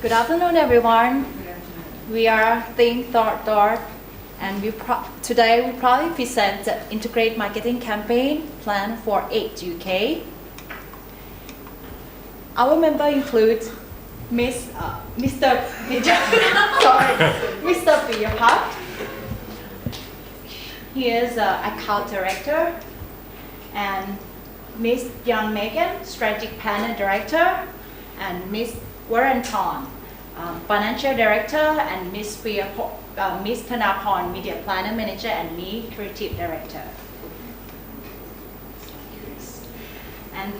Good afternoon, everyone. We are Think Thought, and today we proudly present the Integrated Marketing Campaign plan for 8 UK. Our member includes Mr. Piyapak. He is account director, and Miss Young Megan, strategic planner director, and Miss Waranton, financial director, and Miss Thanaporn, media planner manager, and me, creative director. And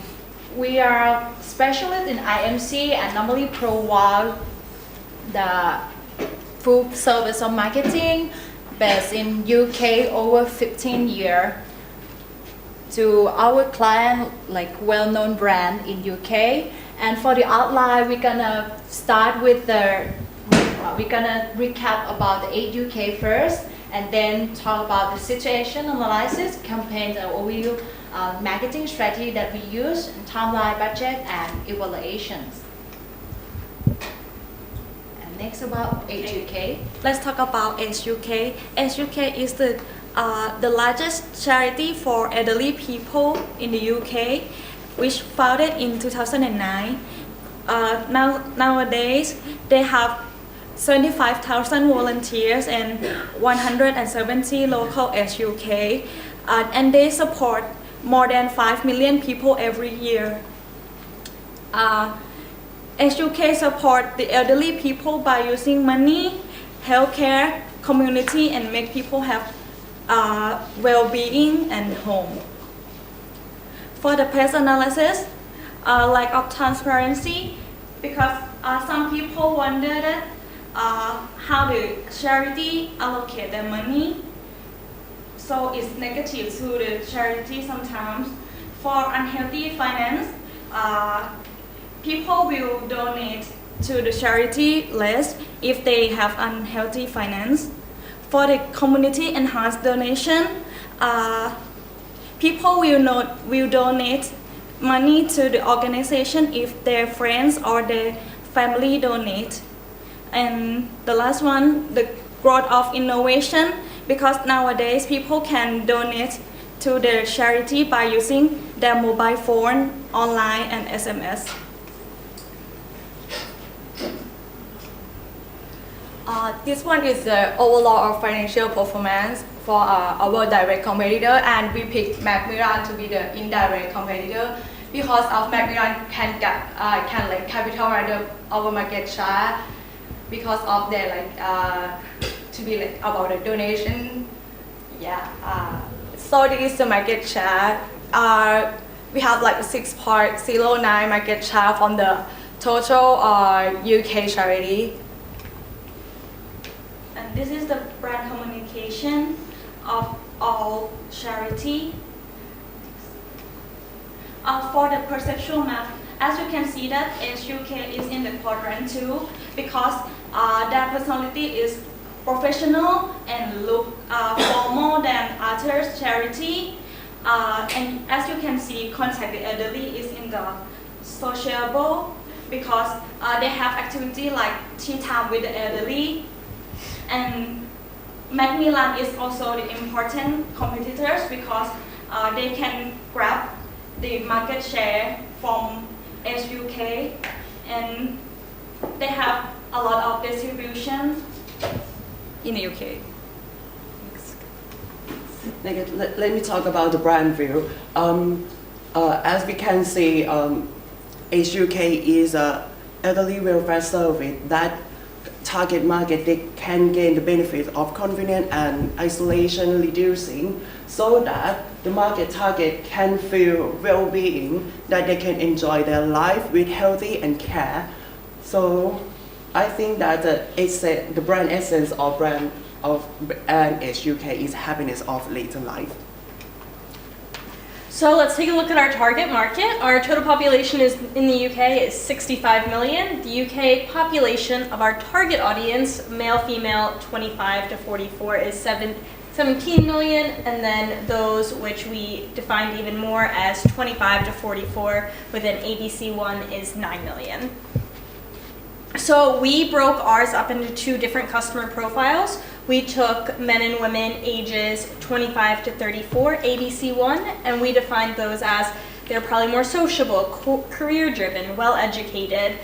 we are specialists in IMC and normally provide the full service of marketing based in UK over 15 years to our client, like well-known brand in UK. And for the outline, we're gonna start with we're gonna recap about the 8 UK first, and then talk about the situation analysis, campaign overview, marketing strategy that we use, and timeline, budget, and evaluations. And next about 8 UK. Let's talk about UK. UK is the largest charity for elderly people in the UK, which founded in 2009. Nowadays, they have 75,000 volunteers and 170 local SUK, and they support more than 5 million people every year. SUK support the elderly people by using money, healthcare, community, and make people have well-being and home. For the past analysis, lack of transparency, because some people wondered how the charity allocate their money. So it's negative to the charity sometimes. For unhealthy finance, people will donate to the charity less if they have unhealthy finance. For the community enhanced donation, people will donate money to the organization if their friends or their family donate. And the last one, the growth of innovation, because nowadays people can donate to their charity by using their mobile phone, online, and SMS. This one is the overall of financial performance for our direct competitor, and we picked Macmillan to be the indirect competitor because of Macmillan can capitalize our market share because of their to be about the donation. So this is the market share. We have 6.09 market share from the total UK charity. And this is the brand communication of all charity. For the perceptual map, as you can see that SUK is in the quadrant 2 because their personality is professional and look formal than others charity. And as you can see, contact the elderly is in the sociable because they have activity like tea time with the elderly. And Macmillan is also the important competitors because they can grab the market share from SUK, and they have a lot of distribution in the UK. Let me talk about the brand view. As we can see, SUK is an elderly welfare service that target market, they can gain the benefit of convenience and isolation reducing, so that the market target can feel well-being, that they can enjoy their life with healthy and care. So I think that the brand essence of brand of SUK is happiness of later life. So let's take a look at our target market. Our total population in the UK is 65 million. The UK population of our target audience, male-female 25 to 44, is 17 million, and then those which we defined even more as 25 to 44 with an ABC1 is 9 million. So we broke ours up into 2 different customer profiles. We took men and women ages 25 to 34, ABC1, and we defined those as they're probably more sociable, career-driven, well-educated.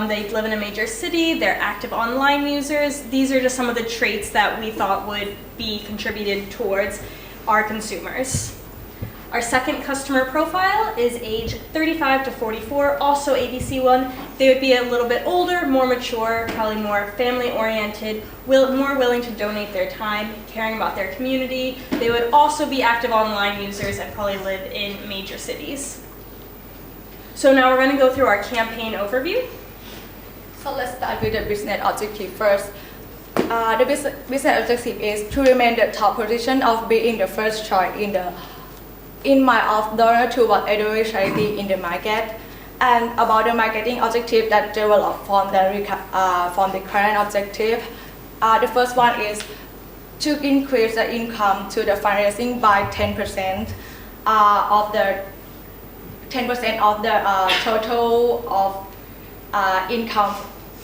They live in a major city. They're active online users. These are just some of the traits that we thought would be contributed towards our consumers. Our second customer profile is age 35 to 44, also ABC1. They would be a little bit older, more mature, probably more family-oriented, more willing to donate their time, caring about their community. They would also be active online users and probably live in major cities. So now we're going to go through our campaign overview. So let's start with the business objective first. The business objective is to remain the top position of being the first choice in mind of donor toward elderly charity in the market, and about the marketing objective that developed from the current objective. The first one is to increase the income to the fundraising by 10% of the total of income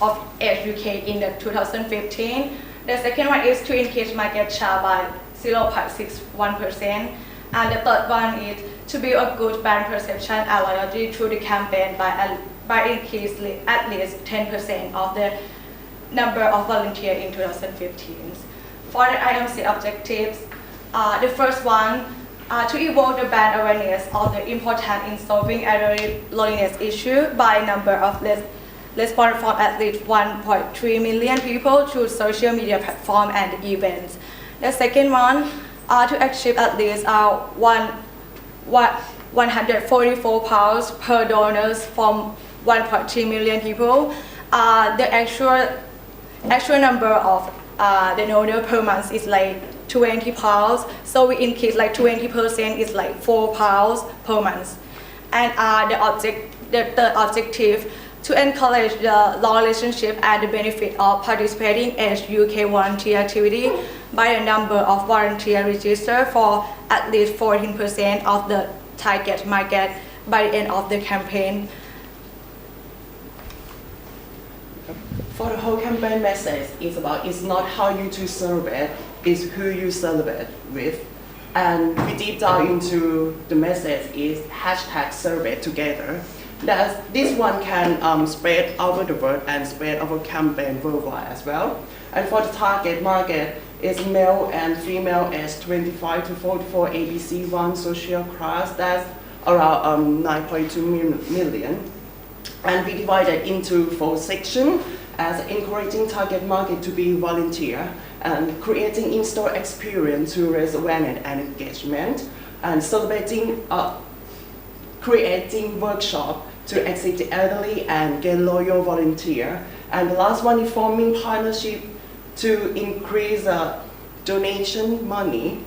of HUK in the 2015. The second one is to increase market share by 0.61%. And the third one is to build a good brand perception and loyalty through the campaign by increasing at least 10% of the number of volunteers in 2015. For the IMC objectives, the first one, to evoke the brand awareness of the importance in solving elderly loneliness issue by number of response from at least 1.3 million people through social media platforms and events. The second one, to achieve at least £144 per donors from 1.3 million people. The actual number of the donor per month is like £20, so we increase like 20%, is like £4 per month. And the third objective, to encourage the long relationship and the benefit of participating in UK volunteer activity by the number of volunteers registered for at least 14% of the target market by the end of the campaign. For the whole campaign message, it's not how you to celebrate, it's who you celebrate with. And we deep dive into the message is #celebrate together. This one can spread over the world and spread our campaign worldwide as well. And for the target market, it's male and female as 25 to 44 ABC1 social class. That's around 9.2 million. And we divided into 4 sections as encouraging target market to be volunteer and creating in-store experience to raise awareness and engagement, and celebrating creating workshop to assist the elderly and get loyal volunteer. And the last one is forming partnership to increase donation money.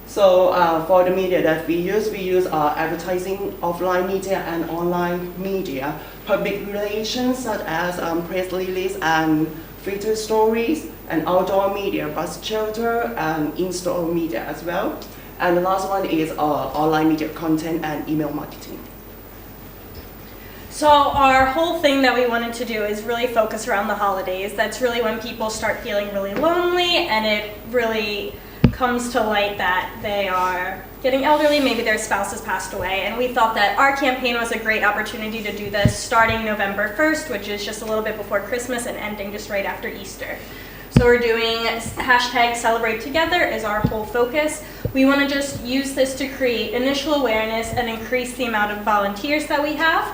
So for the media that we use advertising, offline media and online media, public relations such as press release and feature stories, and outdoor media, bus shelter, and in-store media as well. And the last one is online media content and email marketing. So our whole thing that we wanted to do is really focus around the holidays. That's really when people start feeling really lonely, and it really comes to light that they are getting elderly, maybe their spouse has passed away. And we thought that our campaign was a great opportunity to do this starting November 1st, which is just a little bit before Christmas, and ending just right after Easter. So we're doing #celebrate together is our whole focus. We want to just use this to create initial awareness and increase the amount of volunteers that we have.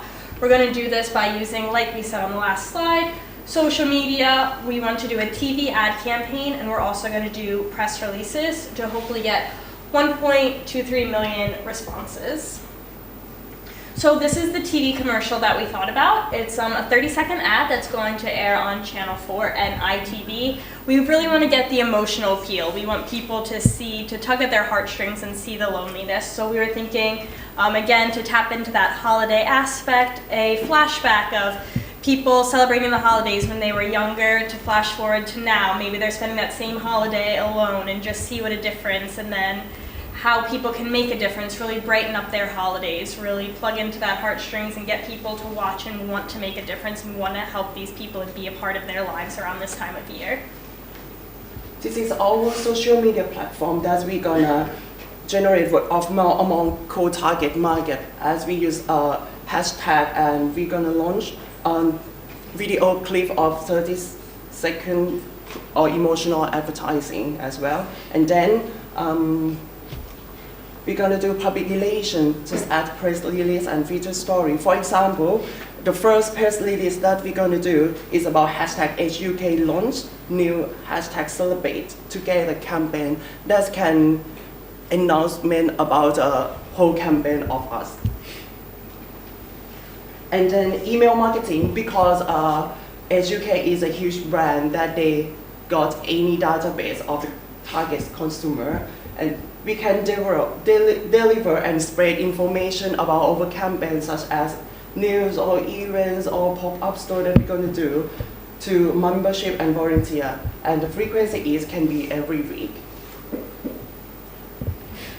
We're going to do this by using, like we said on the last slide, social media. We want to do a TV ad campaign, and we're also going to do press releases to hopefully get 1.23 million responses. So this is the TV commercial that we thought about. It's a 30-second ad that's going to air on Channel 4 and ITV. We really want to get the emotional appeal. We want people to tug at their heartstrings and see the loneliness. So we were thinking, again, to tap into that holiday aspect, a flashback of people celebrating the holidays when they were younger to flash forward to now. Maybe they're spending that same holiday alone, and just see what a difference, and then how people can make a difference, really brighten up their holidays, really plug into that heartstrings and get people to watch and want to make a difference and want to help these people and be a part of their lives around this time of year. This is our social media platform that we're gonna generate word of mouth among core target market as we use a hashtag, and we're gonna launch a video clip of 30-second or emotional advertising as well. And then we're gonna do public relations, just add press release and feature story. For example, the first press release that we're gonna do is about hashtag HUK launch new hashtag celebrate together campaign that can announcement about a whole campaign of us. And then email marketing, because HUK is a huge brand that they got any database of the target consumer, and we can deliver and spread information about our campaigns such as news or events or pop-up store that we're going to do to membership and volunteer. And the frequency can be every week.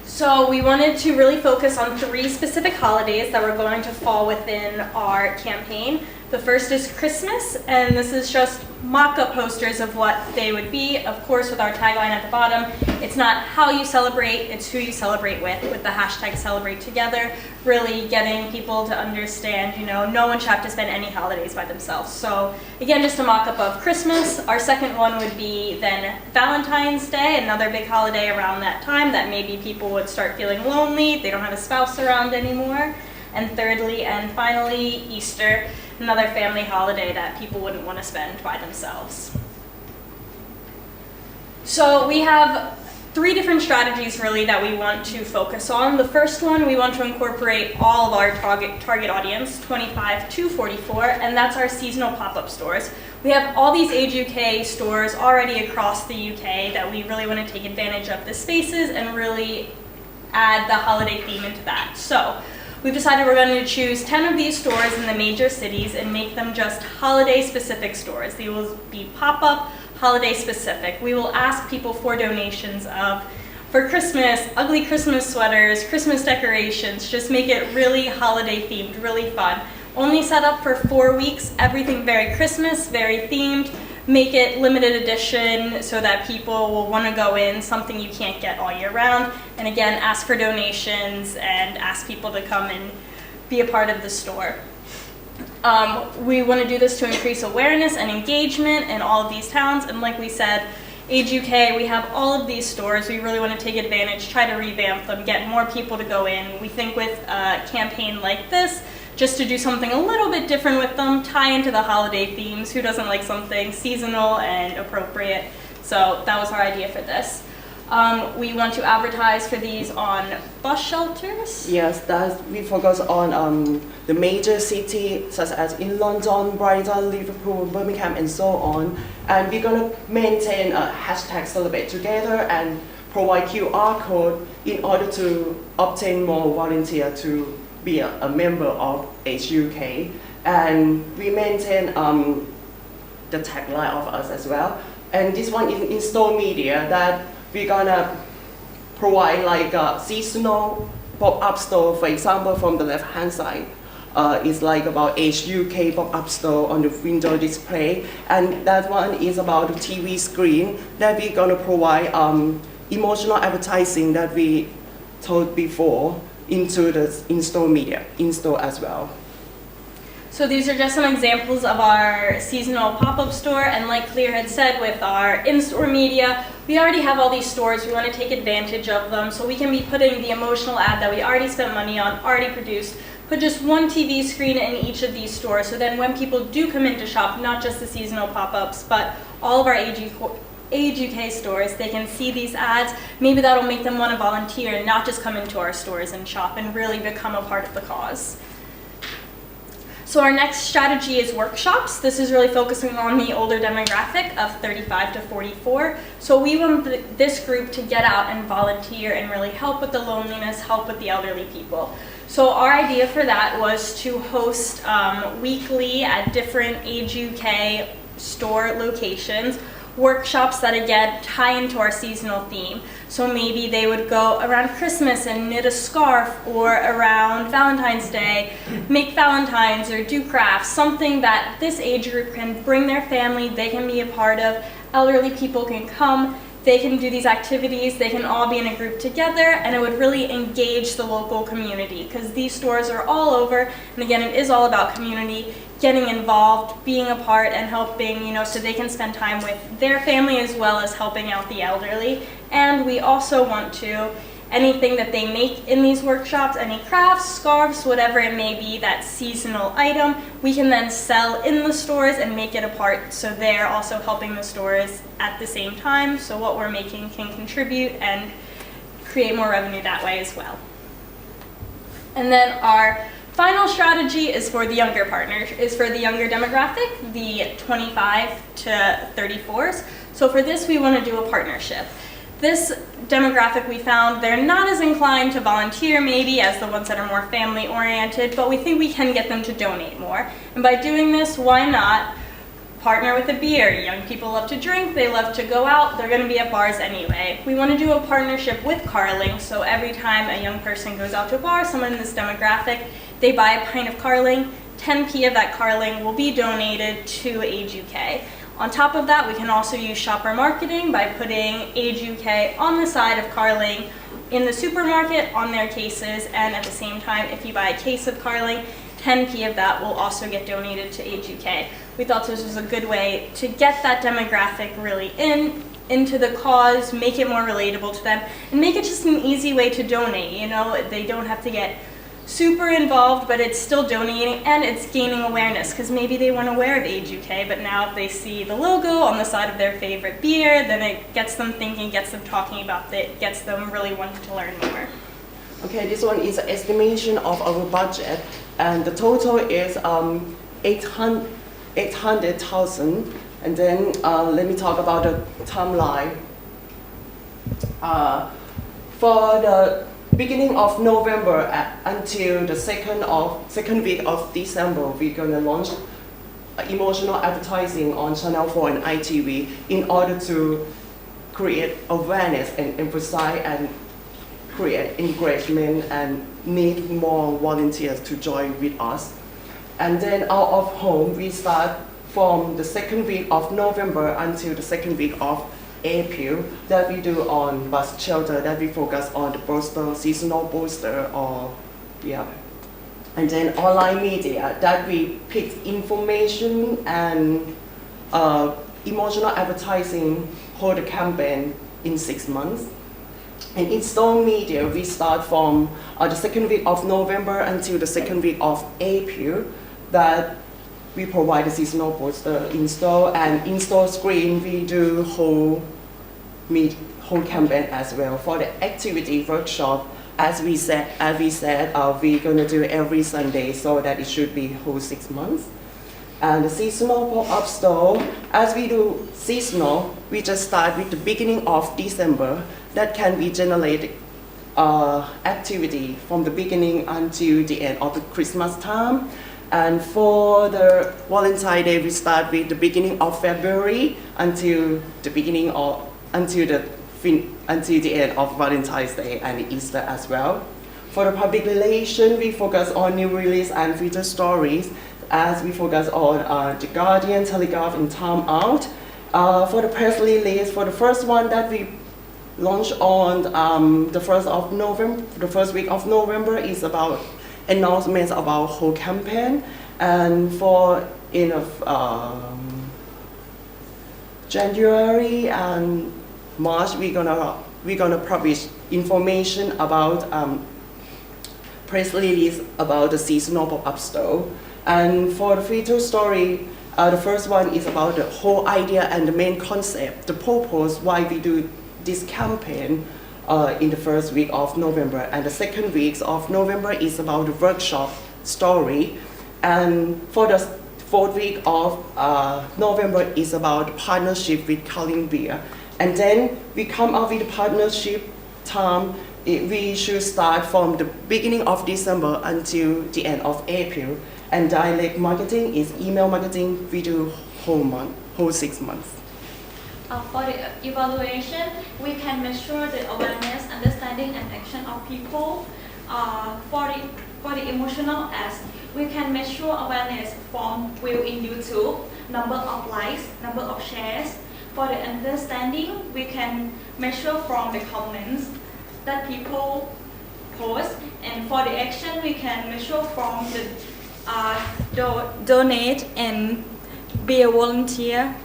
So we wanted to really focus on 3 specific holidays that were going to fall within our campaign. The first is Christmas, and this is just mock-up posters of what they would be, of course with our tagline at the bottom. It's not how you celebrate, it's who you celebrate with the hashtag celebrate together, really getting people to understand, no one should have to spend any holidays by themselves. So again, just a mock-up of Christmas. Our second one would be then Valentine's Day, another big holiday around that time that maybe people would start feeling lonely, they don't have a spouse around anymore. And thirdly and finally, Easter, another family holiday that people wouldn't want to spend by themselves. So we have 3 different strategies really that we want to focus on. The first one, we want to incorporate all of our target audience, 25 to 44, and that's our seasonal pop-up stores. We have all these Age UK stores already across the UK that we really want to take advantage of the spaces and really add the holiday theme into that. So we've decided we're going to choose 10 of these stores in the major cities and make them just holiday-specific stores. They will be pop-up, holiday-specific. We will ask people for donations for Christmas, ugly Christmas sweaters, Christmas decorations, just make it really holiday-themed, really fun. Only set up for 4 weeks, everything very Christmas, very themed. Make it limited edition so that people will want to go in, something you can't get all year round. And again, ask for donations and ask people to come and be a part of the store. We want to do this to increase awareness and engagement in all of these towns. And like we said, Age UK, we have all of these stores. We really want to take advantage, try to revamp them, get more people to go in. We think with a campaign like this, just to do something a little bit different with them, tie into the holiday themes. Who doesn't like something seasonal and appropriate? So that was our idea for this. We want to advertise for these on bus shelters. Yes, we focus on the major cities such as in London, Brighton, Liverpool, Birmingham, and so on. And we're going to maintain a hashtag celebrate together and provide QR code in order to obtain more volunteers to be a member of HUK. And we maintain the tagline of us as well. And this one is in-store media that we're gonna provide like a seasonal pop-up store. For example, from the left-hand side, is like about HUK pop-up store on the window display. And that one is about the TV screen that we're gonna provide emotional advertising that we told before into the in-store media, in-store as well. So these are just some examples of our seasonal pop-up store, and like Clear had said, with our in-store media, we already have all these stores. We want to take advantage of them, so we can be putting the emotional ad that we already spent money on, already produced, put just one TV screen in each of these stores, so then when people do come in to shop, not just the seasonal pop-ups, but all of our Age UK stores, they can see these ads. Maybe that'll make them want to volunteer and not just come into our stores and shop and really become a part of the cause. So our next strategy is workshops. This is really focusing on the older demographic of 35 to 44. So we want this group to get out and volunteer and really help with the loneliness, help with the elderly people. So our idea for that was to host weekly at different Age UK store locations workshops that again tie into our seasonal theme. So maybe they would go around Christmas and knit a scarf, or around Valentine's Day, make Valentines or do crafts, something that this age group can bring their family, they can be a part of, elderly people can come, they can do these activities, they can all be in a group together, and it would really engage the local community, because these stores are all over, and again, it is all about community, getting involved, being a part, and helping, so they can spend time with their family as well as helping out the elderly. And we also want to, anything that they make in these workshops, any crafts, scarves, whatever it may be, that seasonal item, we can then sell in the stores and make it a part, so they're also helping the stores at the same time, so what we're making can contribute and create more revenue that way as well. And then our final strategy is for the younger demographic, the 25 to 34s. So for this, we want to do a partnership. This demographic, we found they're not as inclined to volunteer maybe as the ones that are more family oriented, but we think we can get them to donate more. And by doing this, why not partner with a beer? Young people love to drink, they love to go out, they're going to be at bars anyway. We want to do a partnership with Carling, so every time a young person goes out to a bar, someone in this demographic, they buy a pint of Carling, 10p of that Carling will be donated to Age UK. On top of that, we can also use shopper marketing by putting Age UK on the side of Carling in the supermarket on their cases, and at the same time, if you buy a case of Carling, 10p of that will also get donated to Age UK. We thought this was a good way to get that demographic really into the cause, make it more relatable to them, and make it just an easy way to donate. They don't have to get super involved, but it's still donating and it's gaining awareness, because maybe they weren't aware of Age UK, but now if they see the logo on the side of their favorite beer, then it gets them thinking, gets them talking about it, gets them really wanting to learn more. Okay, this one is an estimation of our budget, and the total is 800,000. And then let me talk about the timeline. For the beginning of November until the second week of December, we're gonna launch emotional advertising on Channel 4 and ITV in order to create awareness and emphasize and create engagement and need more volunteers to join with us. And then out of home, we start from the second week of November until the second week of April, that we do on bus shelter, that we focus on the booster, seasonal booster, and then online media, that we pick information and emotional advertising, hold a campaign in 6 months. And in-store media, we start from the second week of November until the second week of April, that we provide a seasonal poster in-store, and in-store screen, we do whole campaign as well. For the activity workshop, as we said, we're gonna do every Sunday, so that it should be whole 6 months. And the seasonal pop-up store, as we do seasonal, we just start with the beginning of December. That can be generated activity from the beginning until the end of the Christmas time. And for the Valentine's Day, we start with the beginning of February until the end of Valentine's Day and Easter as well. For the public relation, we focus on new release and feature stories, as we focus on The Guardian, Telegraph, and Time Out. For the press release, for the first one that we launched on the first week of November, is about announcements about whole campaign. And for January and March, we're gonna publish information about press release about the seasonal pop-up store. And for the feature story, the first one is about the whole idea and the main concept, the purpose why we do this campaign in the first week of November. And the second week of November is about the workshop story. And for the fourth week of November is about partnership with Carling Beer. And then we come up with the partnership time. We should start from the beginning of December until the end of April. And direct marketing is email marketing. We do whole 6 months. For the evaluation, we can measure the awareness, understanding, and action of people. For the emotional aspect, we can measure awareness from view in YouTube, number of likes, number of shares. For the understanding, we can measure from the comments that people post. And for the action, we can measure from the donate and be a volunteer.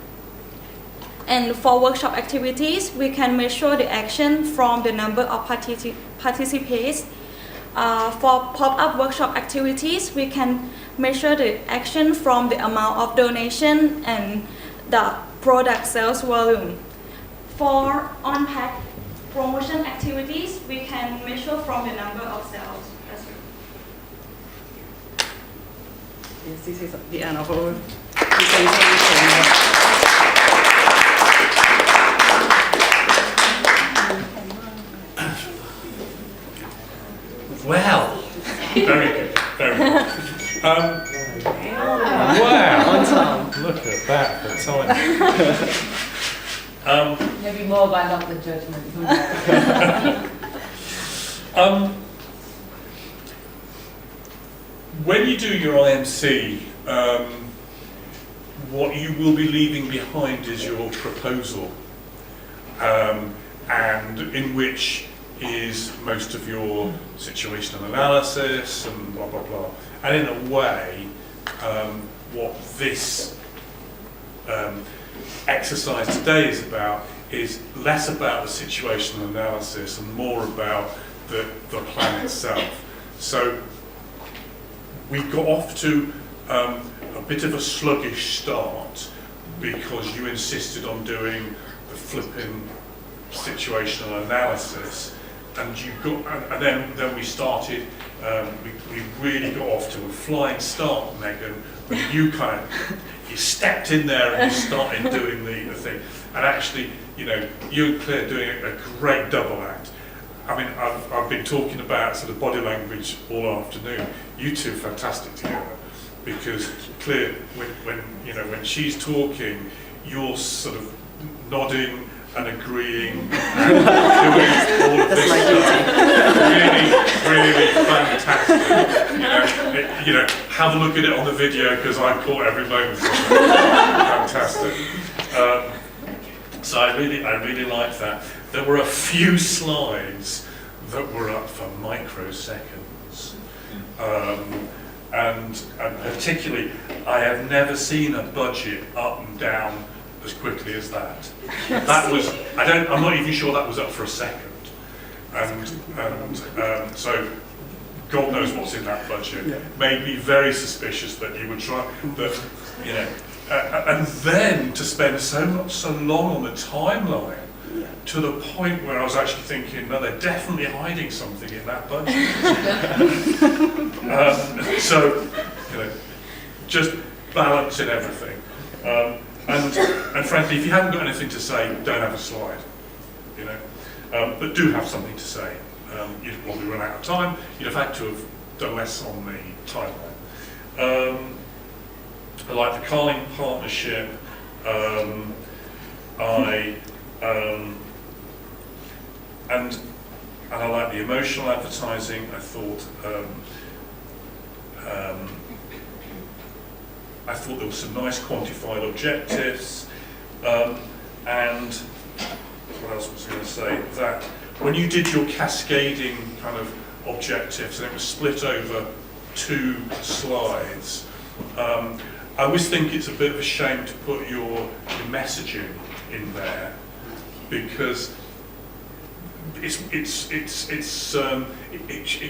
And for workshop activities, we can measure the action from the number of participants. For pop-up workshop activities, we can measure the action from the amount of donation and the product sales volume. For on-pack promotion activities, we can measure from the number of sales. That's it. Yes, this is the end of our presentation. Wow. Very good. Very good. Wow. On time. Look at that for time. Maybe more by not the judgment. When you do your IMC, what you will be leaving behind is your proposal, and in which is most of your situational analysis and blah blah blah. And in a way, what this exercise today is about is less about the situational analysis and more about the plan itself. So we got off to a bit of a sluggish start because you insisted on doing the flipping situational analysis, and then we started. We really got off to a flying start, Megan, when you stepped in there and you started doing the thing. And actually, you and Claire doing a great double act. I mean, I've been talking about sort of body language all afternoon. You two are fantastic together, because Claire, when she's talking, you're sort of nodding and agreeing and doing all of this stuff. Really fantastic. Have a look at it on the video, because I caught every moment of it. Fantastic. So I really liked that. There were a few slides that were up for microseconds, and particularly, I have never seen a budget up and down as quickly as that. That was, I'm not even sure that was up for a second. And so God knows what's in that budget. Yeah. Made me very suspicious that you would try, and then to spend so long on the timeline, to the point where I was actually thinking, no, they're definitely hiding something in that budget. So, just balancing everything. And frankly, if you haven't got anything to say, don't have a slide. But do have something to say. You'd probably run out of time. You'd have had to have done less on the timeline. I like the Carling partnership. And I like the emotional advertising. I thought there were some nice quantified objectives, and what else was I going to say? That when you did your cascading kind of objectives, and it was split over 2 slides, I always think it's a bit of a shame to put your messaging in there, because it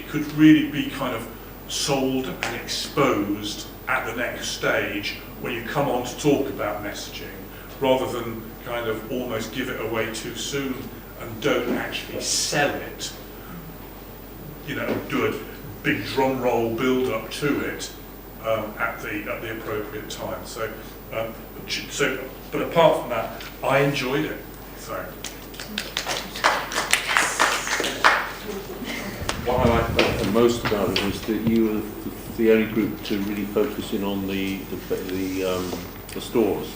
could really be kind of sold and exposed at the next stage when you come on to talk about messaging, rather than kind of almost give it away too soon and don't actually sell it. Do a big drum roll build up to it at the appropriate time. So, but apart from that, I enjoyed it. So. What I liked most about it was that you were the only group to really focus in on the stores,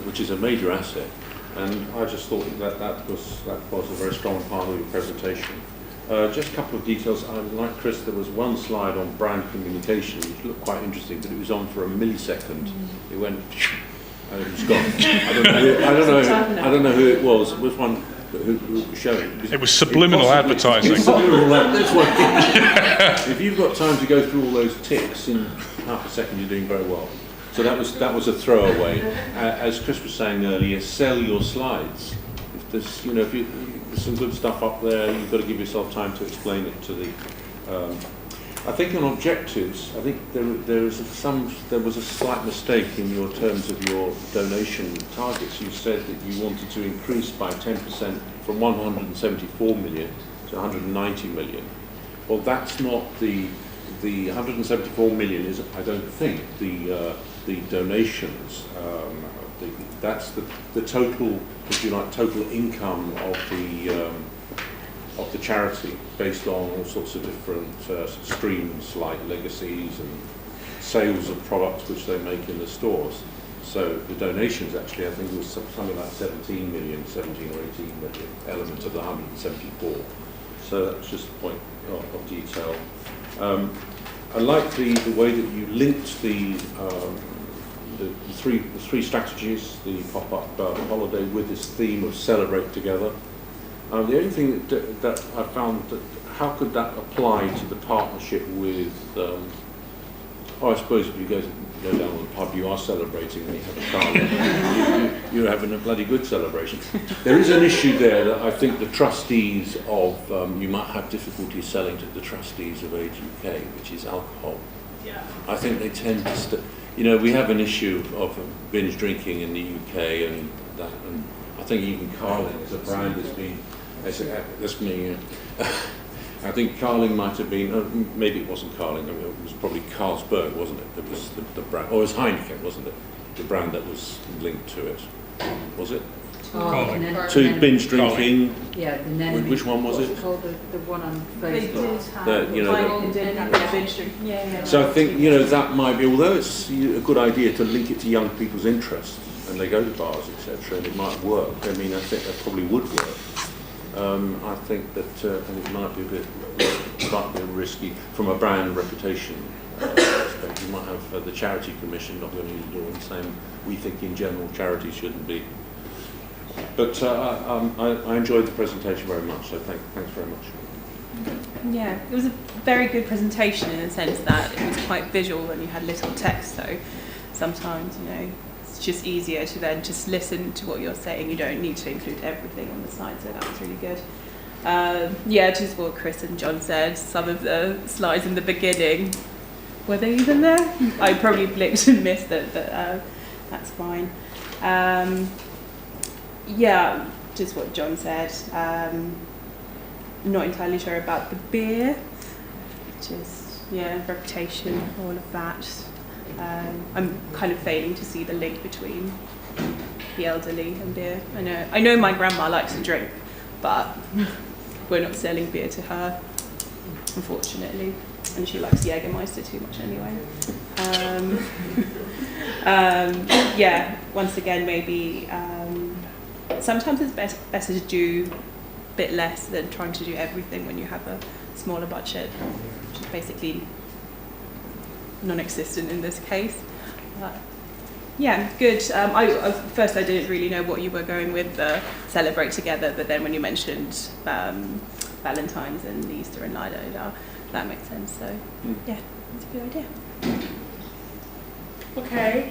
which is a major asset. And I just thought that was a very strong part of your presentation. Just a couple of details. Like Chris, there was one slide on brand communication which looked quite interesting, but it was on for a millisecond. It went and it was gone. I don't know who it was. It was one who was showing. It was subliminal advertising. If you've got time to go through all those ticks in half a second, you're doing very well. So that was a throwaway. As Chris was saying earlier, sell your slides. If there's there's some good stuff up there, you've got to give yourself time to explain it to the. I think on objectives, I think there was a slight mistake in your terms of your donation targets. You said that you wanted to increase by 10% from 174 million to 190 million. Well, that's not the 174 million is, I don't think, the donations. That's the total, if you like, total income of the charity, based on all sorts of different streams like legacies and sales of products which they make in the stores. So the donations actually, I think it was something like 17 or 18 million element of the 174. So that's just a point of detail. I like the way that you linked the three strategies, the pop-up holiday, with this theme of celebrate together. The only thing that I found, that how could that apply to the partnership with, I suppose if you go down to the pub, you are celebrating and you have a car, you're having a bloody good celebration. There is an issue there that I think the trustees of, you might have difficulty selling to the trustees of Age UK, which is alcohol. Yeah. I think they tend to, we have an issue of binge drinking in the UK, and I think even Carling as a brand has been, that's me. I think Carling might have been, maybe it wasn't Carling, I mean, it was probably Carlsberg, wasn't it? That was the brand, or it was Heineken, wasn't it? The brand that was linked to it. Was it? To binge drinking. Yeah, the Nenemy. Which one was it? What's it called, the one on Facebook? So I think, that might be, although it's a good idea to link it to young people's interests, and they go to bars, etc., and it might work. I mean, I think that probably would work. I think that and it might be a bit risky from a brand reputation perspective. You might have the Charity Commission not going to do the same. We think in general charities shouldn't be. But I enjoyed the presentation very much, so thanks very much. Yeah, it was a very good presentation in the sense that it was quite visual and you had little text, so sometimes, it's just easier to then just listen to what you're saying. You don't need to include everything on the slide, so that was really good. Just what Chris and John said, some of the slides in the beginning, were they even there? I probably blinked and missed it, but that's fine. Just what John said. Not entirely sure about the beer, just reputation, all of that. I'm kind of failing to see the link between the elderly and beer. I know my grandma likes to drink, but we're not selling beer to her, unfortunately, and she likes Jägermeister too much anyway. Once again, maybe sometimes it's better to do a bit less than trying to do everything when you have a smaller budget, which is basically non-existent in this case. But good. First I didn't really know what you were going with, celebrate together, but then when you mentioned Valentine's and Easter and that makes sense. So it's a good idea. Okay.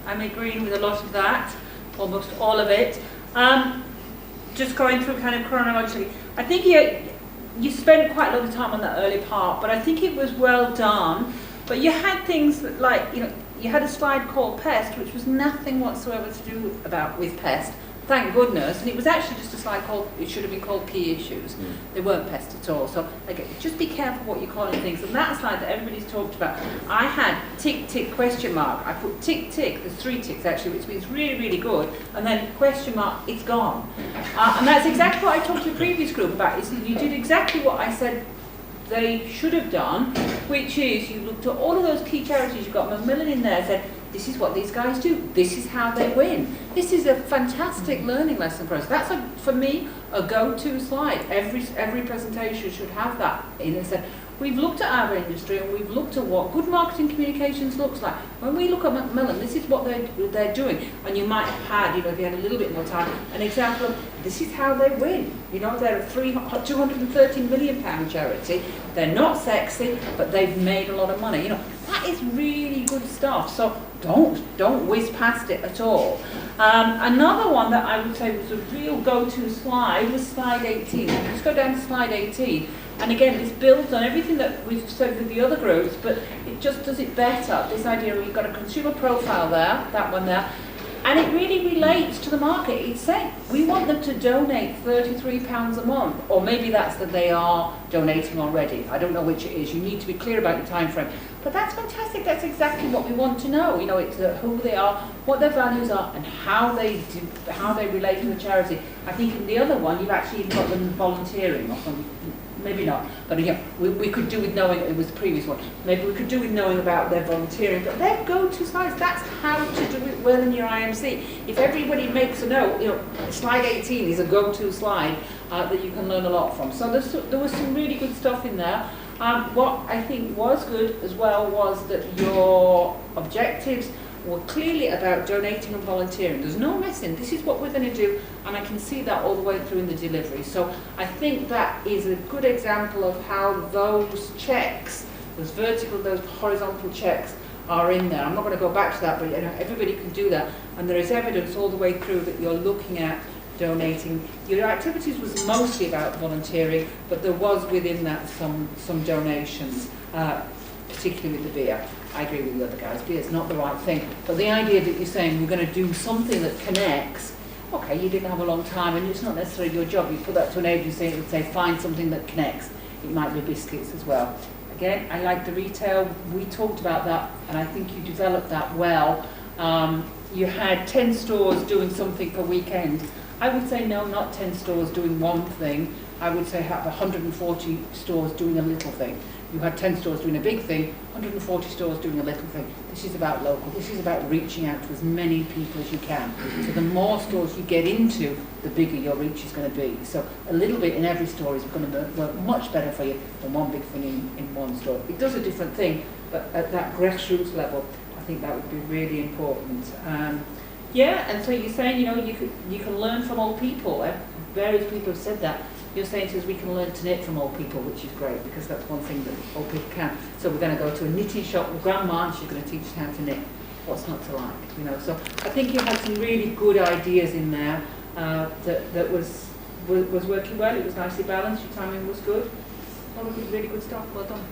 I'm agreeing with a lot of that, almost all of it. Just going through kind of chronologically, I think you spent quite a lot of time on that early part, but I think it was well done. But you had things like, you had a slide called Pest, which was nothing whatsoever to do with Pest. Thank goodness. And it was actually just a slide it should have been called Key Issues. They weren't Pest at all. So just be careful what you're calling things. And that slide that everybody's talked about, I had tick, tick, question mark. I put tick, tick, there's 3 ticks actually, which means really, really good. And then question mark, it's gone. And that's exactly what I talked to the previous group about. Is you did exactly what I said they should have done, which is you looked at all of those key charities, you've got Macmillan in there, said, this is what these guys do, this is how they win. This is a fantastic learning lesson for us. That's, for me, a go-to slide. Every presentation should have that in it. We've looked at our industry and we've looked at what good marketing communications looks like. When we look at Macmillan, this is what they're doing. And you might have had, if you had a little bit more time, an example of this is how they win. They're a £230 million charity. They're not sexy, but they've made a lot of money. That is really good stuff. So don't whiz past it at all. Another one that I would say was a real go-to slide was slide 18. Let's go down to slide 18. And again, this builds on everything that we've said with the other groups, but it just does it better. This idea of you've got a consumer profile there, that one there, and it really relates to the market. It's saying we want them to donate £33 a month, or maybe that's that they are donating already. I don't know which it is. You need to be clear about your time frame. But that's fantastic. That's exactly what we want to know. It's who they are, what their values are, and how they relate to the charity. I think in the other one, you've actually got them volunteering or something. Maybe not, but we could do with knowing, it was the previous one, maybe we could do with knowing about their volunteering, but their go-to slides, that's how to do it well in your IMC. If everybody makes a note, slide 18 is a go-to slide that you can learn a lot from. So there was some really good stuff in there. What I think was good as well was that your objectives were clearly about donating and volunteering. There's no messing. This is what we're going to do, and I can see that all the way through in the delivery. So I think that is a good example of how those checks, those vertical, those horizontal checks, are in there. I'm not going to go back to that, but everybody can do that. And there is evidence all the way through that you're looking at donating. Your activities was mostly about volunteering, but there was within that some donations, particularly with the beer. I agree with the other guys, beer's not the right thing. But the idea that you're saying we're going to do something that connects, okay, you didn't have a long time and it's not necessarily your job. You put that to an agency and it would say find something that connects. It might be biscuits as well. Again, I like the retail. We talked about that and I think you developed that well. You had 10 stores doing something per weekend. I would say no, not 10 stores doing one thing. I would say have 140 stores doing a little thing. You had 10 stores doing a big thing, 140 stores doing a little thing. This is about local. This is about reaching out to as many people as you can. So the more stores you get into, the bigger your reach is going to be. So a little bit in every store is going to work much better for you than one big thing in one store. It does a different thing, but at that grassroots level, I think that would be really important. And so you're saying, you can learn from old people. Various people have said that. You're saying to us we can learn to knit from old people, which is great because that's one thing that old people can. So we're going to go to a knitting shop with grandma and she's going to teach us how to knit. What's not to like, So I think you had some really good ideas in there that was working well. It was nicely balanced. Your timing was good. All of it, really good stuff. Well done.